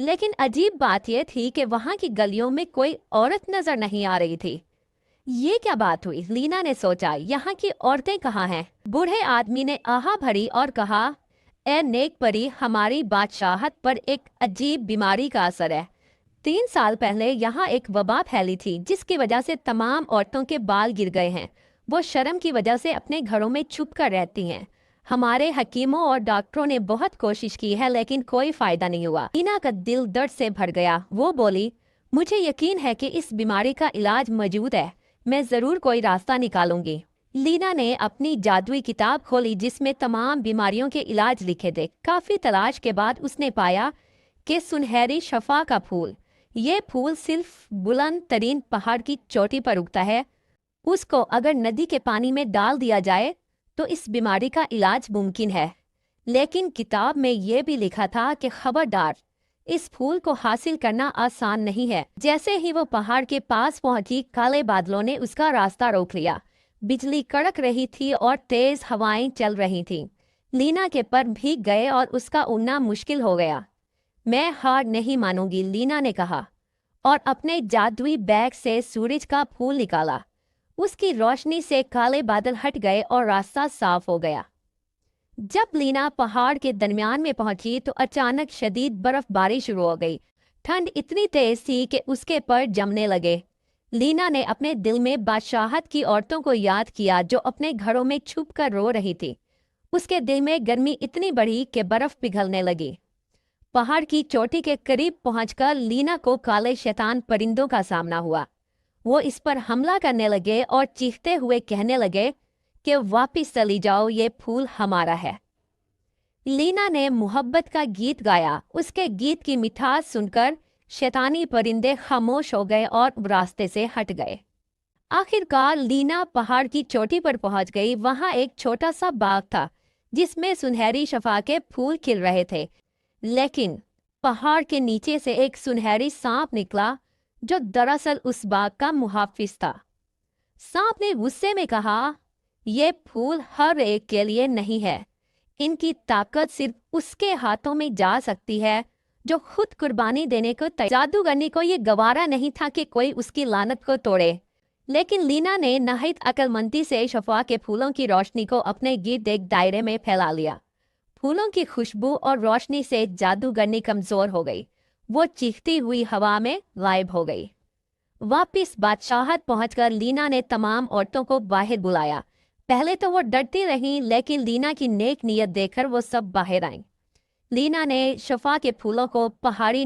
लेकिन अजीब बात यह थी कि वहां की गलियों में कोई औरत नजर नहीं आ रही थी। ये क्या बात हुई, लीना ने सोचा। यहाँ की औरतें कहाँ हैं? बूढ़े आदमी ने आहा भरी और कहा, ए नेक परी, हमारी बादशाहत पर एक अजीब बीमारी का असर है। 3 साल पहले यहाँ एक वबा फैली थी जिसकी वजह से तमाम औरतों के बाल गिर गए हैं। वो शर्म की वजह से अपने घरों में छुप कर रहती हैं। हमारे हकीमों और डॉक्टरों ने बहुत कोशिश की है लेकिन कोई फायदा नहीं हुआ। लीना का दिल दर्द से भर गया। वो बोली, मुझे यकीन है कि इस बीमारी का इलाज मौजूद है। मैं जरूर कोई रास्ता निकालूंगी। लीना ने अपनी जादुई किताब खोली जिसमें तमाम बीमारियों के इलाज लिखे थे। काफी तलाश के बाद उसने पाया कि सुनहरी शफा का फूल। ये फूल सिर्फ बुलंद तरीन पहाड़ की चोटी पर उगता है। उसको अगर नदी के पानी में डाल दिया जाए तो इस बीमारी का इलाज मुमकिन है। लेकिन किताब में यह भी लिखा था कि खबरदार, इस फूल को हासिल करना आसान नहीं है। जैसे ही वो पहाड़ के पास पहुंची, काले बादलों ने उसका रास्ता रोक लिया। बिजली कड़क रही थी और तेज हवाएं चल रही थीं। लीना के पर भीग गए और उसका उड़ना मुश्किल हो गया। मैं हार नहीं मानूंगी, लीना ने कहा और अपने जादुई बैग से सूरज का फूल निकाला। उसकी रोशनी से काले बादल हट गए और रास्ता साफ हो गया। जब लीना पहाड़ के दरमियान में पहुंची तो अचानक शदीद बर्फबारी शुरू हो गई। ठंड इतनी तेज थी कि उसके पर जमने लगे। लीना ने अपने दिल में बादशाहत की औरतों को याद किया जो अपने घरों में छुप कर रो रही थी। उसके दिल में गर्मी इतनी बढ़ी कि बर्फ पिघलने लगी। पहाड़ की चोटी के करीब पहुंचकर लीना को काले शैतान परिंदों का सामना हुआ। वो इस पर हमला करने लगे और चीखते हुए कहने लगे कि वापिस चली जाओ, ये फूल हमारा है। लीना ने मोहब्बत का गीत गाया। उसके गीत की मिठास सुनकर शैतानी परिंदे खामोश हो गए और रास्ते से हट गए। आखिरकार लीना पहाड़ की चोटी पर पहुंच गई। वहां एक छोटा सा बाग था जिसमें सुनहरी शफा के फूल खिल रहे थे। लेकिन पहाड़ के नीचे से एक सुनहरी सांप निकला जो दरअसल उस बाग का मुहाफिज था। सांप ने गुस्से में कहा, ये फूल हर एक के लिए नहीं है। इनकी ताकत सिर्फ उसके हाथों में जा सकती है जो खुद कुर्बानी देने को जादूगरनी को ये गवारा नहीं था कि कोई उसकी लानत को तोड़े। लेकिन लीना ने नहायत अक्लमंदी से शफा के फूलों की रोशनी को अपने गिर्द एक दायरे में फैला लिया। फूलों की खुशबू और रोशनी से जादूगरनी कमजोर हो गई। वो चीखती हुई हवा में गायब हो गई। वापिस बादशाहत पहुंचकर लीना ने तमाम औरतों को बाहर बुलाया। पहले तो वो डरती रहीं, लेकिन लीना की नेक नीयत देखकर वो सब बाहर आईं। लीना ने शफा के फूलों को पहाड़ी